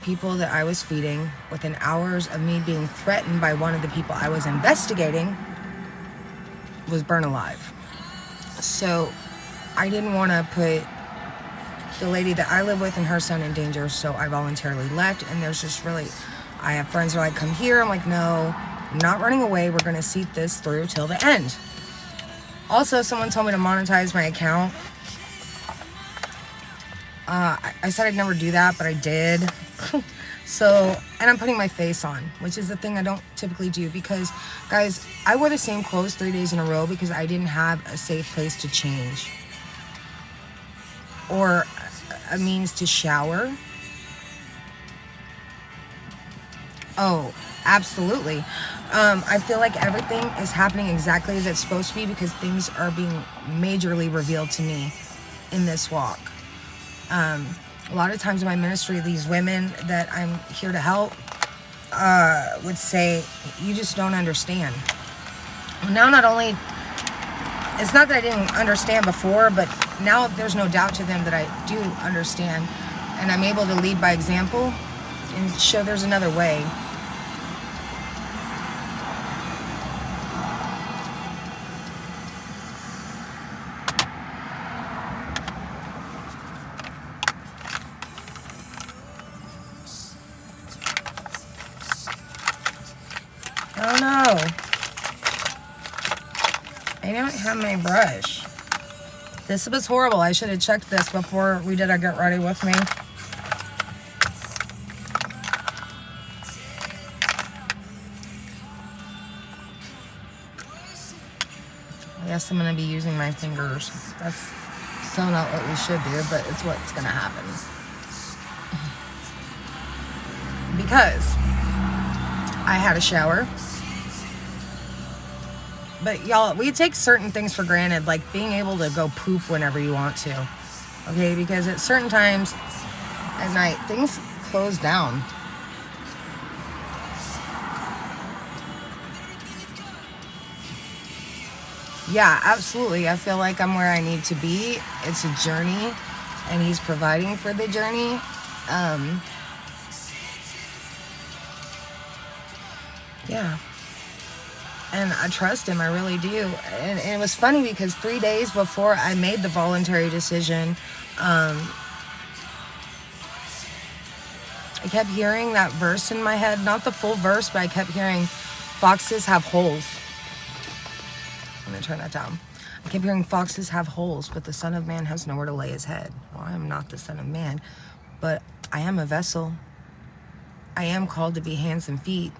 people that I was feeding, within hours of me being threatened by one of the people I was investigating, was burned alive. So I didn't want to put the lady that I live with and her son in danger, so I voluntarily left. And there's just really, I have friends who are like, come here. I'm like, no, I'm not running away. We're going to see this through till the end. Also, someone told me to monetize my account. I said I'd never do that, but I did. So, and I'm putting my face on, which is the thing I don't typically do because, guys, I wore the same clothes 3 days in a row because I didn't have a safe place to change or a means to shower. Oh, absolutely. I feel like everything is happening exactly as it's supposed to be because things are being majorly revealed to me in this walk. A lot of times in my ministry, these women that I'm here to help would say, you just don't understand. Now, not only, it's not that I didn't understand before, but now there's no doubt to them that I do understand. And I'm able to lead by example and show there's another way. Oh no, I don't have my brush. This was horrible. I should have checked this before we did our get ready with me. I guess I'm going to be using my fingers. That's so not what we should do, but it's what's going to happen. Because I had a shower. But y'all, we take certain things for granted, like being able to go poop whenever you want to. Okay, because at certain times at night, things close down. Yeah, absolutely. I feel like I'm where I need to be. It's a journey, and he's providing for the journey. Yeah. And I trust him, I really do. And it was funny because 3 days before I made the voluntary decision, I kept hearing that verse in my head. Not the full verse, but I kept hearing, foxes have holes. I'm going to turn that down. I kept hearing, foxes have holes, but the Son of Man has nowhere to lay his head. Well, I am not the Son of Man, but I am a vessel. I am called to be hands and feet.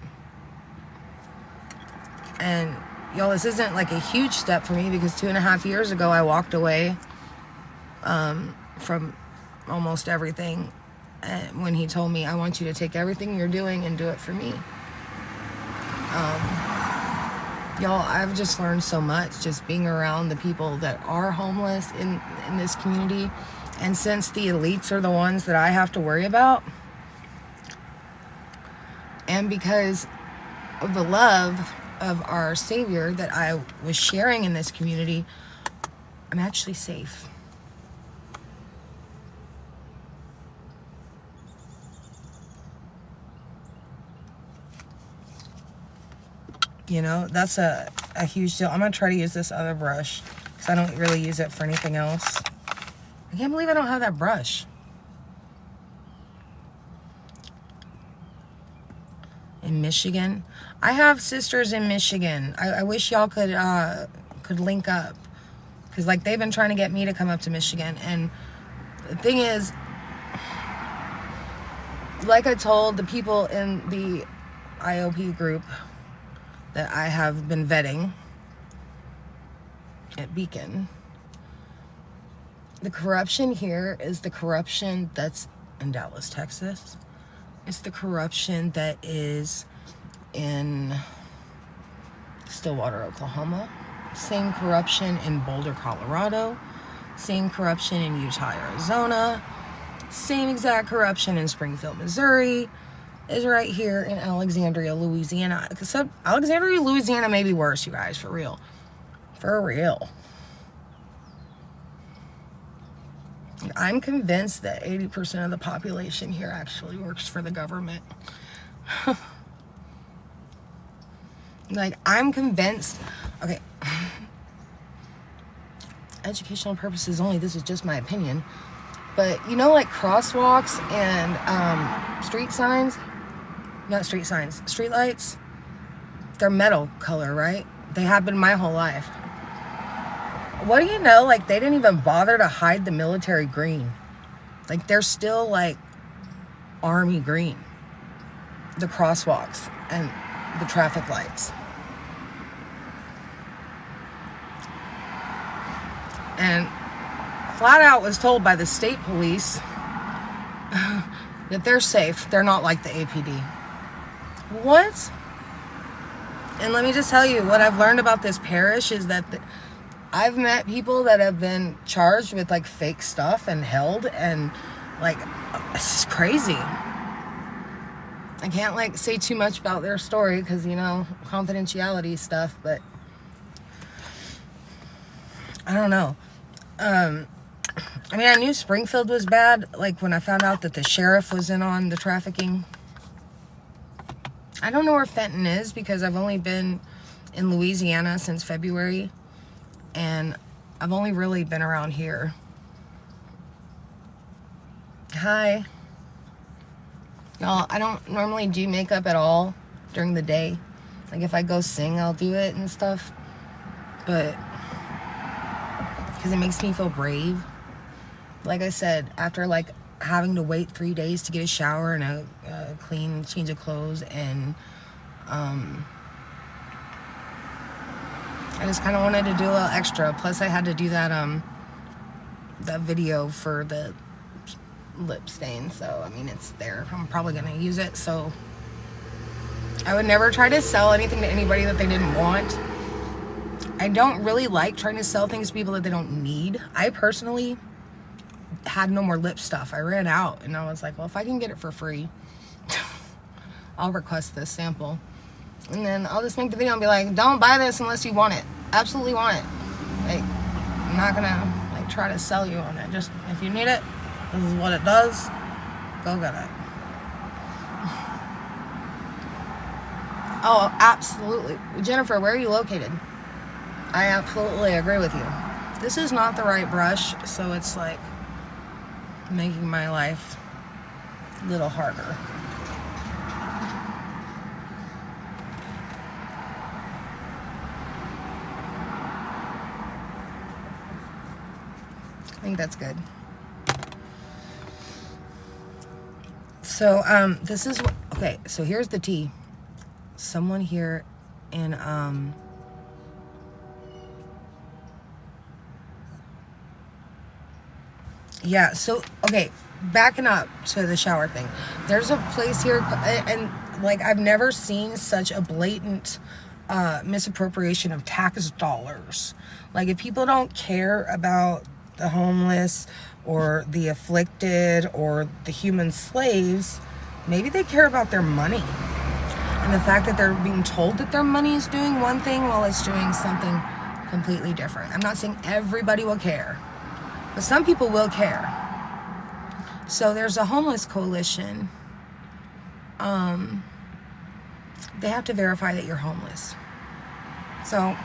And y'all, this isn't like a huge step for me because 2.5 years ago I walked away from almost everything. And when he told me, I want you to take everything you're doing and do it for me. Y'all, I've just learned so much just being around the people that are homeless in this community. And since the elites are the ones that I have to worry about, and because of the love of our Savior that I was sharing in this community, I'm actually safe. You know, that's a huge deal. I'm going to try to use this other brush because I don't really use it for anything else. I can't believe I don't have that brush. In Michigan. I have sisters in Michigan. I wish y'all could link up. Because, like, they've been trying to get me to come up to Michigan. And the thing is, like I told the people in the IOP group that I have been vetting at Beacon, the corruption here is the corruption that's in Dallas, Texas. It's the corruption that is in Stillwater, Oklahoma. Same corruption in Boulder, Colorado. Same corruption in Utah, Arizona. Same exact corruption in Springfield, Missouri is right here in Alexandria, Louisiana. Except Alexandria, Louisiana may be worse, you guys, for real. For real. I'm convinced that 80% of the population here actually works for the government. Like, I'm convinced. Okay. Educational purposes only, this is just my opinion. But, you know, like crosswalks and street signs? Not street signs. Street lights? They're metal color, right? They have been my whole life. What do you know? Like, they didn't even bother to hide the military green. Like, they're still, like, army green. The crosswalks and the traffic lights. And flat out was told by the state police that they're safe. They're not like the APD. What? And let me just tell you, what I've learned about this parish is that I've met people that have been charged with like fake stuff and held, and like, it's crazy. I can't like say too much about their story because, you know, confidentiality stuff, but I don't know. I mean, I knew Springfield was bad, like when I found out that the sheriff was in on the trafficking. I don't know where Fenton is because I've only been in Louisiana since February, and I've only really been around here. Hi. Y'all, I don't normally do makeup at all during the day. Like if I go sing, I'll do it and stuff. But because it makes me feel brave. Like I said, after like having to wait 3 days to get a shower and a clean change of clothes, and I just kind of wanted to do a little extra. Plus I had to do that that video for the lip stain, so I mean it's there. I'm probably gonna use it. So I would never try to sell anything to anybody that they didn't want. I don't really like trying to sell things to people that they don't need. I personally had no more lip stuff. I ran out, and I was like, well, if I can get it for free, I'll request this sample, and then I'll just make the video and be like, don't buy this unless you want it. Absolutely want it. Like, I'm not gonna like try to sell you on it. Just if you need it, this is what it does. Go get it. Oh, absolutely. Jennifer, where are you located? I absolutely agree with you. This is not the right brush, so it's like making my life a little harder. I think that's good. So, this is, okay, so here's the tea. Someone here in, yeah, so, okay, backing up to the shower thing. There's a place here, and, like, I've never seen such a blatant misappropriation of tax dollars. Like, if people don't care about the homeless or the afflicted or the human slaves, maybe they care about their money. And the fact that they're being told that their money is doing one thing while it's doing something completely different. I'm not saying everybody will care, but some people will care. So there's a homeless coalition. They have to verify that you're homeless. So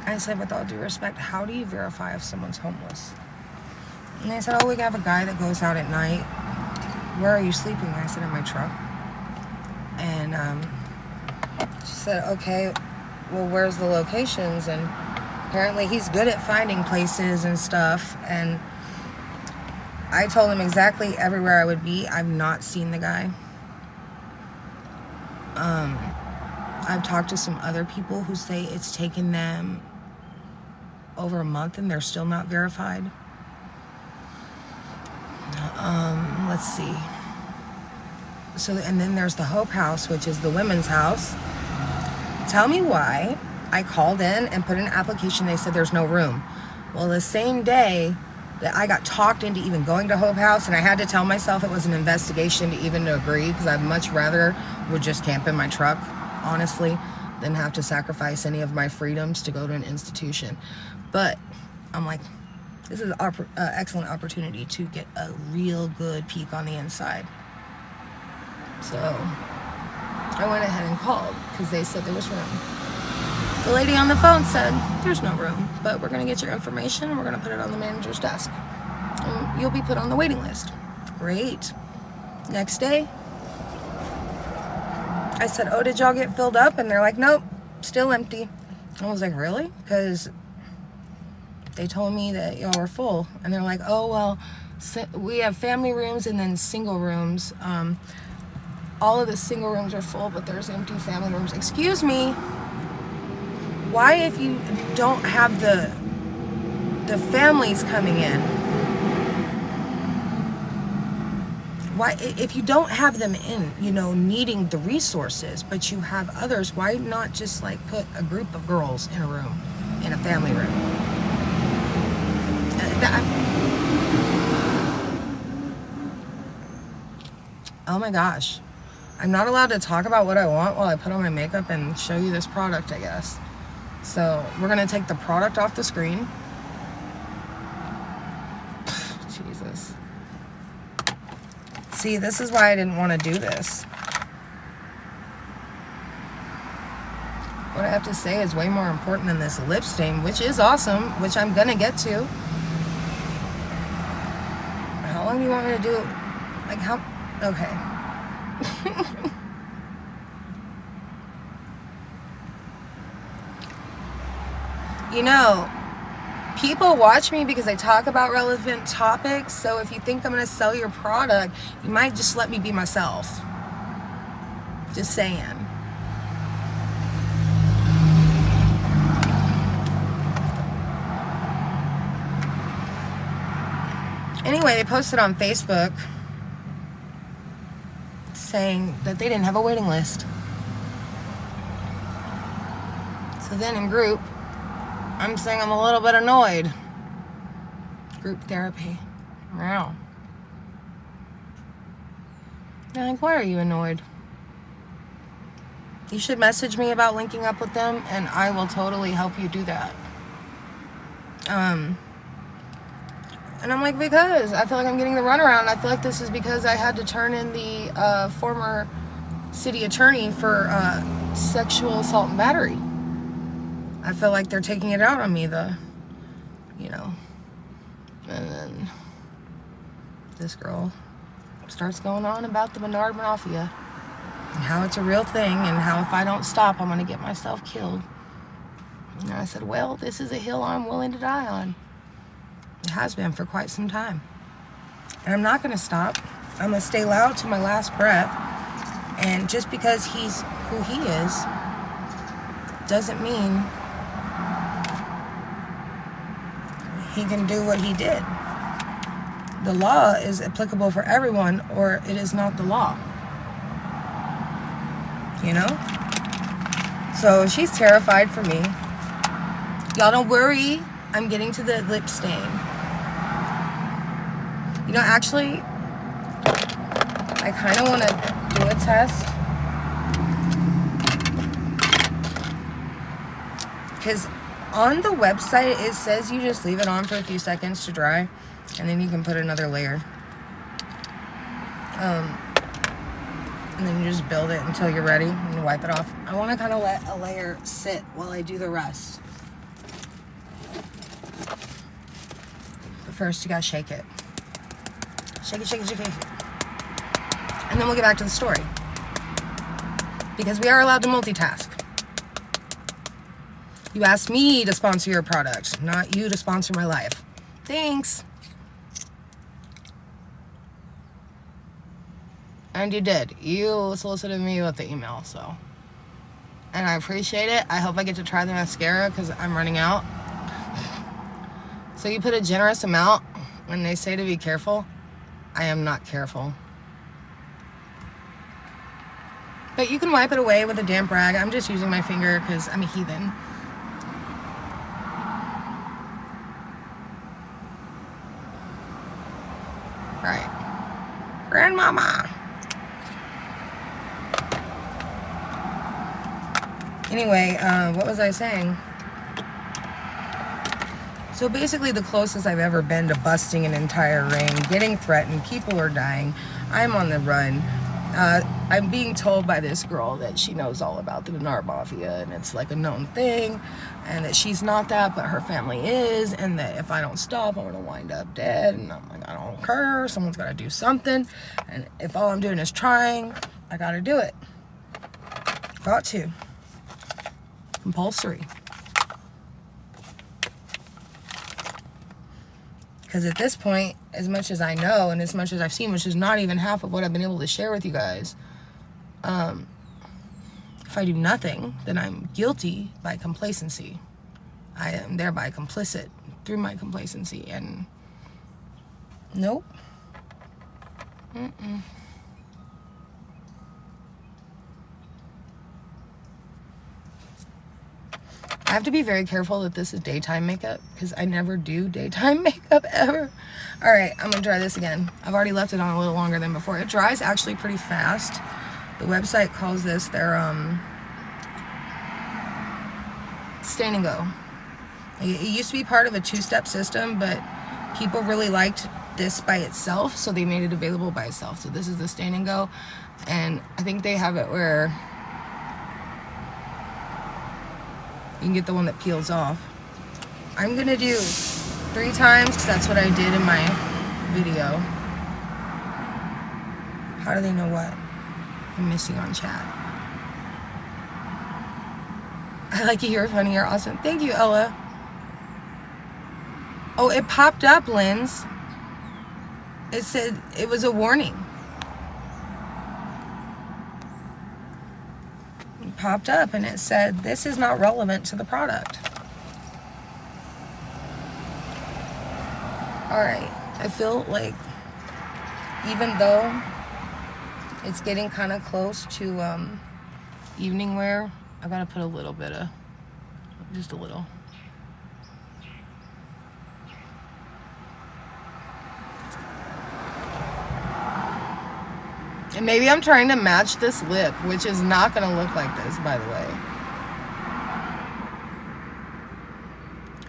I said, with all due respect, how do you verify if someone's homeless? And they said, oh, we have a guy that goes out at night. Where are you sleeping? I said, in my truck. And she said, okay, well, where's the locations? And apparently he's good at finding places and stuff. And I told him exactly everywhere I would be. I've not seen the guy. I've talked to some other people who say it's taken them over a month and they're still not verified. Let's see. So, and then there's the Hope House, which is the women's house. Tell me why I called in and put in an application. They said there's no room. Well, the same day that I got talked into even going to Hope House, and I had to tell myself it was an investigation to even agree, because I'd much rather would just camp in my truck, honestly, than have to sacrifice any of my freedoms to go to an institution. But I'm like, this is an excellent opportunity to get a real good peek on the inside. So I went ahead and called because they said there was room. The lady on the phone said, there's no room, but we're going to get your information and we're going to put it on the manager's desk. And you'll be put on the waiting list. Great. Next day, I said, oh, did y'all get filled up? And they're like, nope, still empty. I was like, really? Because they told me that y'all were full. And they're like, oh, well, we have family rooms and then single rooms. All of the single rooms are full, but there's empty family rooms. Excuse me. Why, if you don't have the families coming in, why, if you don't have them in, you know, needing the resources, but you have others, why not just like put a group of girls in a room, in a family room? Oh my gosh. I'm not allowed to talk about what I want while I put on my makeup and show you this product, I guess. So we're gonna take the product off the screen. Jesus. See, this is why I didn't want to do this. What I have to say is way more important than this lip stain, which is awesome, which I'm gonna get to. How long do you want me to do? Like how? Okay. You know, people watch me because I talk about relevant topics, so if you think I'm going to sell your product, you might just let me be myself. Just saying. Anyway, they posted on Facebook saying that they didn't have a waiting list. So then in group, I'm saying I'm a little bit annoyed. Group therapy. Wow. They're like, why are you annoyed? You should message me about linking up with them and I will totally help you do that. And I'm like, because I feel like I'm getting the runaround. I feel like this is because I had to turn in the former city attorney for sexual assault and battery. I feel like they're taking it out on me, you know. And then this girl starts going on about the Menard Mafia and how it's a real thing and how if I don't stop, I'm going to get myself killed. And I said, well, this is a hill I'm willing to die on. It has been for quite some time. And I'm not going to stop. I'm going to stay loud to my last breath. And just because he's who he is doesn't mean he can do what he did. The law is applicable for everyone, or it is not the law. You know? So she's terrified for me. Y'all don't worry. I'm getting to the lip stain. You know, actually, I kind of want to do a test. Because on the website, it says you just leave it on for a few seconds to dry, and then you can put another layer. And then you just build it until you're ready and you wipe it off. I want to kind of let a layer sit while I do the rest. But first, you gotta shake it. Shake it, shake it, shake it. And then we'll get back to the story. Because we are allowed to multitask. You asked me to sponsor your product, not you to sponsor my life. Thanks. And you did. You solicited me with the email, so. And I appreciate it. I hope I get to try the mascara because I'm running out. So you put a generous amount when they say to be careful. I am not careful. But you can wipe it away with a damp rag. I'm just using my finger because I'm a heathen. Right. Grandmama. Anyway, what was I saying? So basically the closest I've ever been to busting an entire ring, getting threatened, people are dying, I'm on the run. I'm being told by this girl that she knows all about the Bernard Mafia and it's like a known thing, and that she's not that, but her family is, and that if I don't stop, I'm gonna wind up dead. And I'm like, I don't care, someone's gotta do something, and if all I'm doing is trying, I gotta do it. Got to. Compulsory. Because at this point, as much as I know and as much as I've seen, which is not even half of what I've been able to share with you guys, if I do nothing, then I'm guilty by complacency. I am thereby complicit through my complacency. And nope. I have to be very careful that this is daytime makeup because I never do daytime makeup ever. All right, I'm gonna try this again. I've already left it on a little longer than before. It dries actually pretty fast. The website calls this their stain and go. It used to be part of a two-step system, but people really liked this by itself, so they made it available by itself. So this is the stain and go, and I think they have it where you can get the one that peels off. I'm gonna do 3 times because that's what I did in my video. How do they know what I'm missing on chat? I like you, you're funny, you're awesome. Thank you, Ella. Oh, it popped up, Linz. It said it was a warning. It popped up and it said this is not relevant to the product. Alright, I feel like even though it's getting kind of close to evening wear, I gotta put a little bit of, just a little. And maybe I'm trying to match this lip, which is not going to look like this, by the way.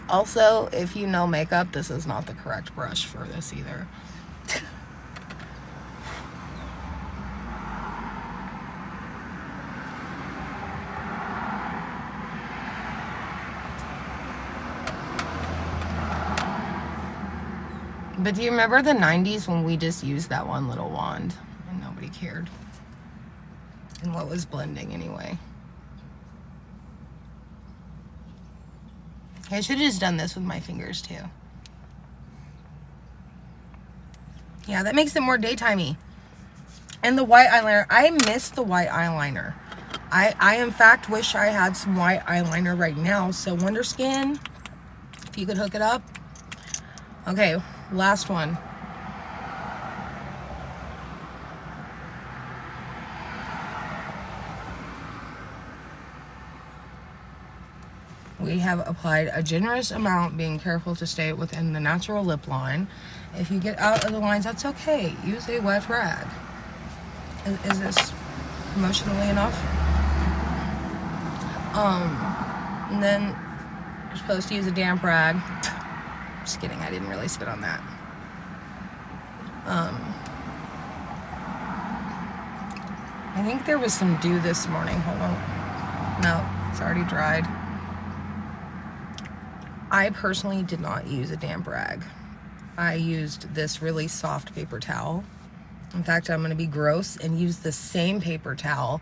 Also, if you know makeup, this is not the correct brush for this either. But do you remember the 90s when we just used that one little wand? Nobody cared. And what was blending anyway? I should have just done this with my fingers too. Yeah, that makes it more daytimey. And the white eyeliner, I miss the white eyeliner. I in fact wish I had some white eyeliner right now. So Wonder Skin, if you could hook it up. Okay, last one. We have applied a generous amount, being careful to stay within the natural lip line. If you get out of the lines, that's okay. Use a wet rag. Is this emotionally enough? And then you're supposed to use a damp rag. Just kidding, I didn't really spit on that. I think there was some dew this morning. Hold on. No, it's already dried. I personally did not use a damp rag. I used this really soft paper towel. In fact, I'm going to be gross and use the same paper towel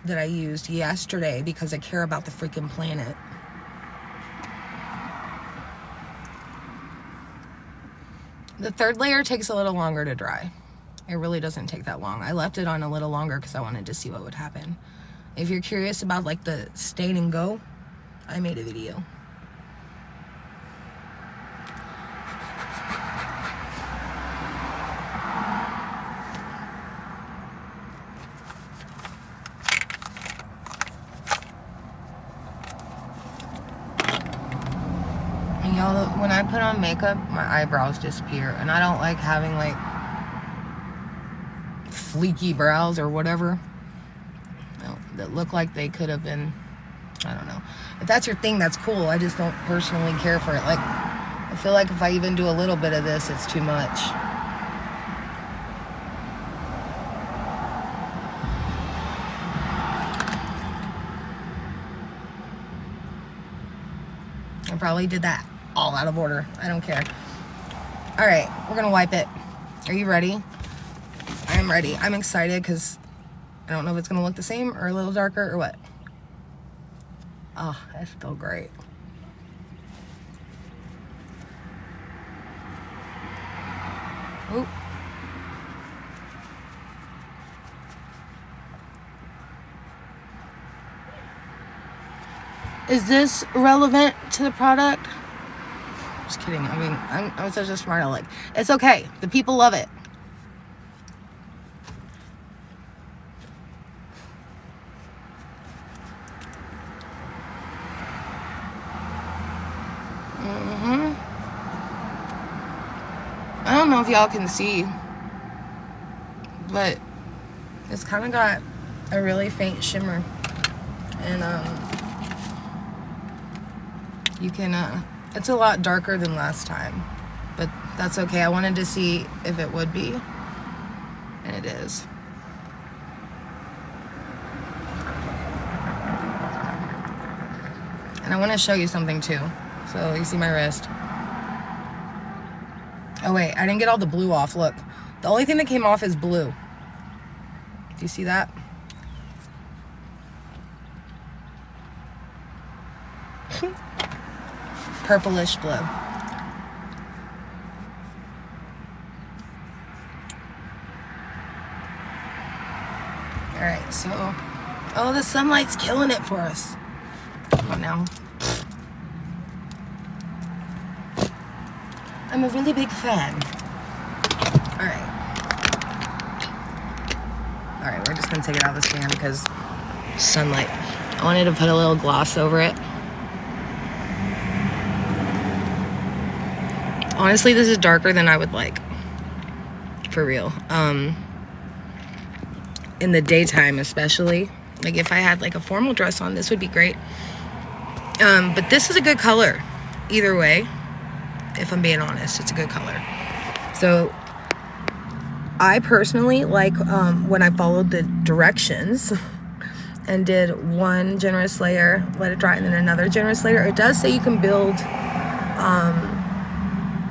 that I used yesterday because I care about the freaking planet. The third layer takes a little longer to dry. It really doesn't take that long. I left it on a little longer because I wanted to see what would happen. If you're curious about like the stain and go, I made a video. Y'all, when I put on makeup, my eyebrows disappear, and I don't like having like fleeky brows or whatever that look like they could have been I don't know. If that's your thing, that's cool. I just don't personally care for it. Like, I feel like if I even do a little bit of this, it's too much. I probably did that all out of order. I don't care. All right, we're gonna wipe it. Are you ready? I am ready. I'm excited because I don't know if it's gonna look the same or a little darker or what. Oh, that's still great. Ooh. Is this relevant to the product? Just kidding. I mean, I'm such a smart aleck. It's okay. The people love it. I don't know if y'all can see, but it's kind of got a really faint shimmer, and you can it's a lot darker than last time, but that's okay. I wanted to see if it would be, and it is. And I want to show you something too. So you see my wrist. Oh wait, I didn't get all the blue off. Look, the only thing that came off is blue. Do you see that? Purplish blue. Alright, so... Oh, the sunlight's killing it for us. Come on now. I'm a really big fan. Alright. Alright, we're just gonna take it out of the stand because sunlight. I wanted to put a little gloss over it. Honestly, this is darker than I would like. For real. In the daytime especially. Like if I had like a formal dress on, this would be great. But this is a good color. Either way, if I'm being honest, it's a good color. So I personally like when I followed the directions and did one generous layer, let it dry, and then another generous layer. It does say you can build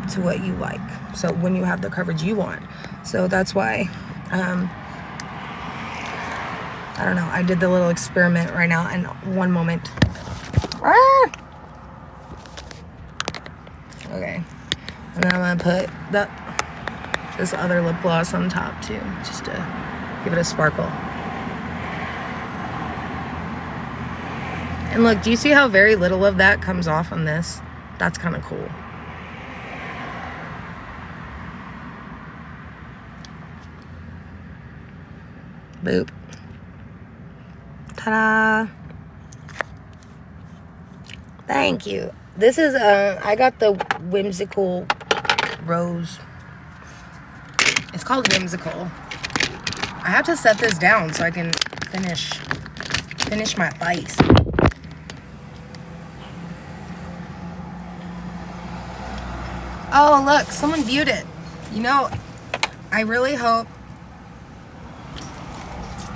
to what you like. So when you have the coverage you want. So that's why I don't know. I did the little experiment right now, and one moment. Ah! Okay. And then I'm gonna put this other lip gloss on top too, just to give it a sparkle. And look, do you see how very little of that comes off on this? That's kind of cool. Boop. Ta-da! Thank you. This is I got the whimsical rose. It's called Whimsical. I have to set this down so I can finish my ice. Oh, look, someone viewed it. You know, I really hope.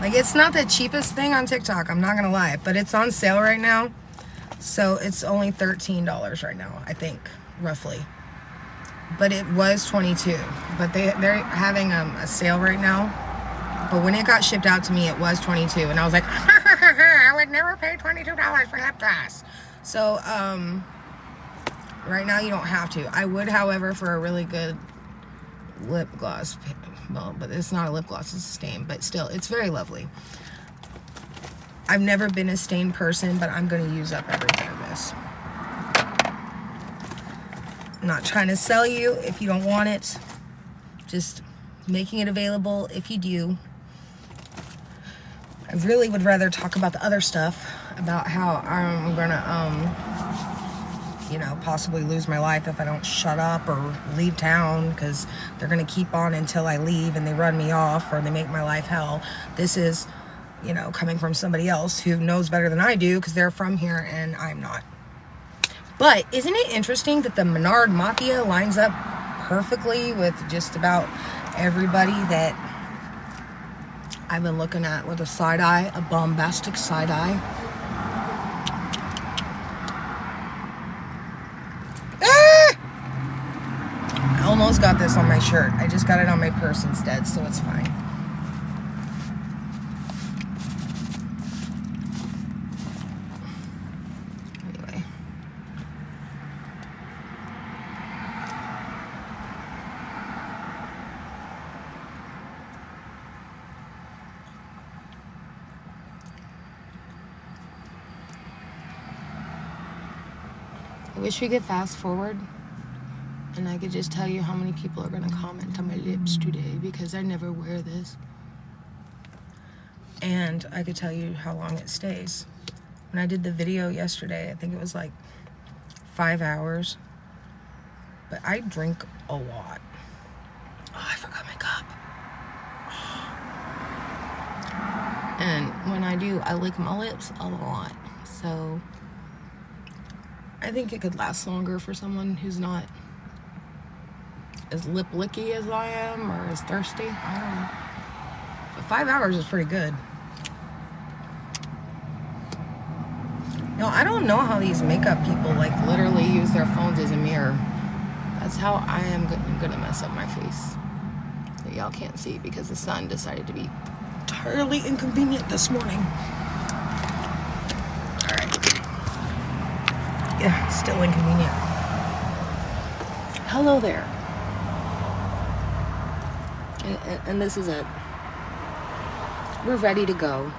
Like, it's not the cheapest thing on TikTok, I'm not gonna lie, but it's on sale right now. So it's only $13 right now, I think, roughly. But it was $22. But they're having a sale right now. But when it got shipped out to me, it was $22, and I was like, I would never pay $22 for lip gloss. So right now you don't have to. I would, however, for a really good lip gloss. Well, but it's not a lip gloss, it's a stain, but still, it's very lovely. I've never been a stain person, but I'm going to use up every bit of this. I'm not trying to sell you if you don't want it. Just making it available if you do. I really would rather talk about the other stuff, about how I'm going to, you know, possibly lose my life if I don't shut up or leave town, because they're going to keep on until I leave and they run me off or they make my life hell. This is you know, coming from somebody else who knows better than I do because they're from here and I'm not. But isn't it interesting that the Menard Mafia lines up perfectly with just about everybody that I've been looking at with a side eye, a bombastic side eye? I almost got this on my shirt. I just got it on my purse instead, so it's fine. Anyway. I wish we could fast forward and I could just tell you how many people are going to comment on my lips today because I never wear this. And I could tell you how long it stays. When I did the video yesterday, I think it was like 5 hours. But I drink a lot. Oh, I forgot my cup. And when I do, I lick my lips a lot. So I think it could last longer for someone who's not as lip licky as I am or as thirsty. I don't know. But 5 hours is pretty good. No, I don't know how these makeup people like literally use their phones as a mirror. That's how I am gonna mess up my face. That y'all can't see because the sun decided to be entirely inconvenient this morning. Alright. Yeah, still inconvenient. Hello there. And this is it. We're ready to go.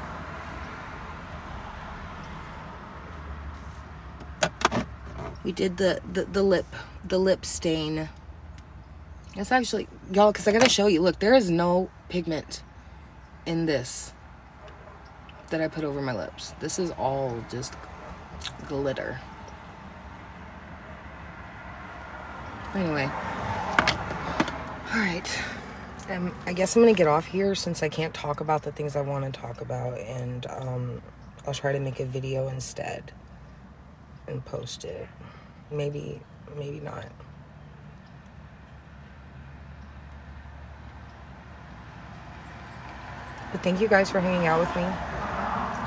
We did the lip stain. That's actually, y'all, because I gotta show you. Look, there is no pigment in this that I put over my lips. This is all just glitter. Anyway, all right. I guess I'm gonna get off here since I can't talk about the things I want to talk about, and I'll try to make a video instead and post it. Maybe not. But thank you guys for hanging out with me.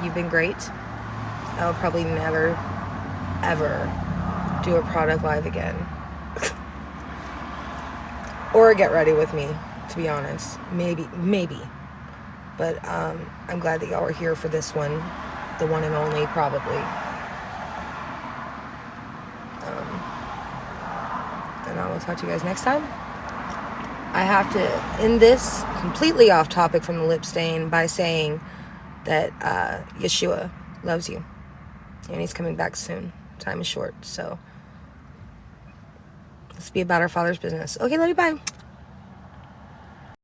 You've been great. I'll probably never, ever do a product live again. Or get ready with me, to be honest. Maybe. But I'm glad that y'all were here for this one. The one and only, probably. And I will talk to you guys next time. I have to end this completely off topic from the lip stain by saying that Yeshua loves you. And he's coming back soon. Time is short. So let's be about our Father's business. Okay, love you. Bye.